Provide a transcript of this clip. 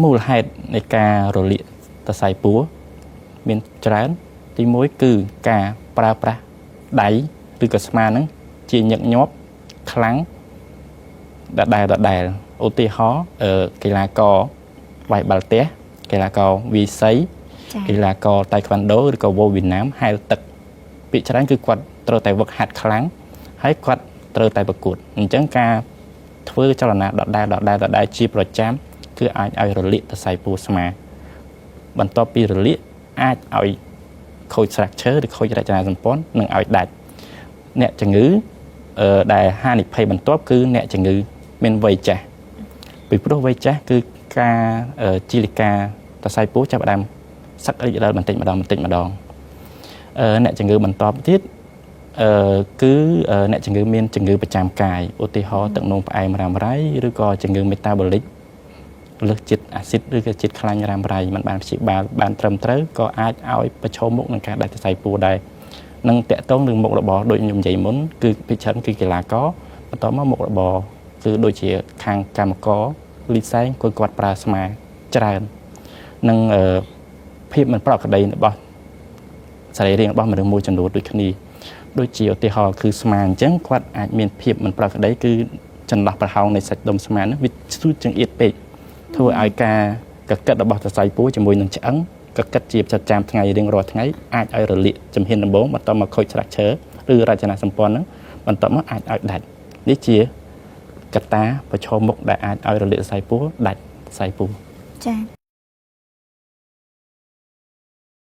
មូលហេតុនៃការរលាកសរសៃពួរមានច្រើនទីមួយគឺការប្រើប្រាស់ដៃឬក៏ស្មាហ្នឹងជាញឹកញាប់ខ្លាំងដដែលឧទាហរណ៍កីឡាករវាយបាល់ទះកីឡាករវាយសីកីឡាករតៃក្វាន់ដូឬក៏វ៉ូវៀតណាមហែលទឹកពាក្យច្រើនគឺគាត់ត្រូវតែវឹកហាត់ខ្លាំងហើយគាត់ត្រូវតែប្រកួតអញ្ចឹងការធ្វើចលនាដដែលជាប្រចាំគឺអាចឲ្យរលាកសរសៃពួរស្មាបន្ទាប់ពីរលាកអាចឲ្យខូចស្រាក់ឈើឬខូចរចនាសម្ព័ន្ធនិងឲ្យដាច់អ្នកជំងឺដែលហានិភ័យបន្ទាប់គឺអ្នកជំងឺមានវ័យចាស់ពីព្រោះវ័យចាស់គឺការជីលិកាសរសៃពួរចាប់ផ្ដើមសឹករីករាលបន្តិចម្ដងអ្នកជំងឺបន្ទាប់ទៀតគឺអ្នកជំងឺមានជំងឺប្រចាំកាយឧទាហរណ៍ទឹកនោមផ្អែមរ៉ាំរ៉ៃឬក៏ជំងឺមេតាបូលិកលើសជាតិអាស៊ីតឬក៏ជាតិខ្លាញ់រ៉ាំរ៉ៃមិនបានព្យាបាលបានត្រឹមត្រូវក៏អាចឲ្យប្រឈមមុខនឹងការដាច់សរសៃពួរដែរនឹងតាក់ទងនឹងមុខរបរដូចខ្ញុំនិយាយមុនគឺពិចិត្រគឺកីឡាករបន្ទាប់មកមុខរបរគឺដូចជាខាងកម្មករលីសែងគាត់ប្រើស្មាច្រើននឹងភាពមិនប្រក្រតីរបស់សរីរាង្គរបស់មនុស្សមួយចំនួនដូចគ្នាដូចជាឧទាហរណ៍គឺស្មាអញ្ចឹងគាត់អាចមានភាពមិនប្រក្រតីគឺចន្លោះប្រហោងនៃសាច់ដុំស្មាហ្នឹងវាស្ទួចចង្អៀតពេកធ្វើឲ្យការកកិតរបស់សរសៃពួរជាមួយនឹងឆ្អឹងកកិតជាប្រចាំថ្ងៃរៀងរាល់ថ្ងៃអាចឲ្យរលាកជំហានដំបូងបន្តមកខូចស្រាក់ឈើឬរចនាសម្ព័ន្ធហ្នឹងបន្តមកអាចឲ្យដាច់នេះជាកត្តាប្រឈមមុខដែលអាចឲ្យរលាកសរសៃពួរដាច់សរសៃពួរចា៎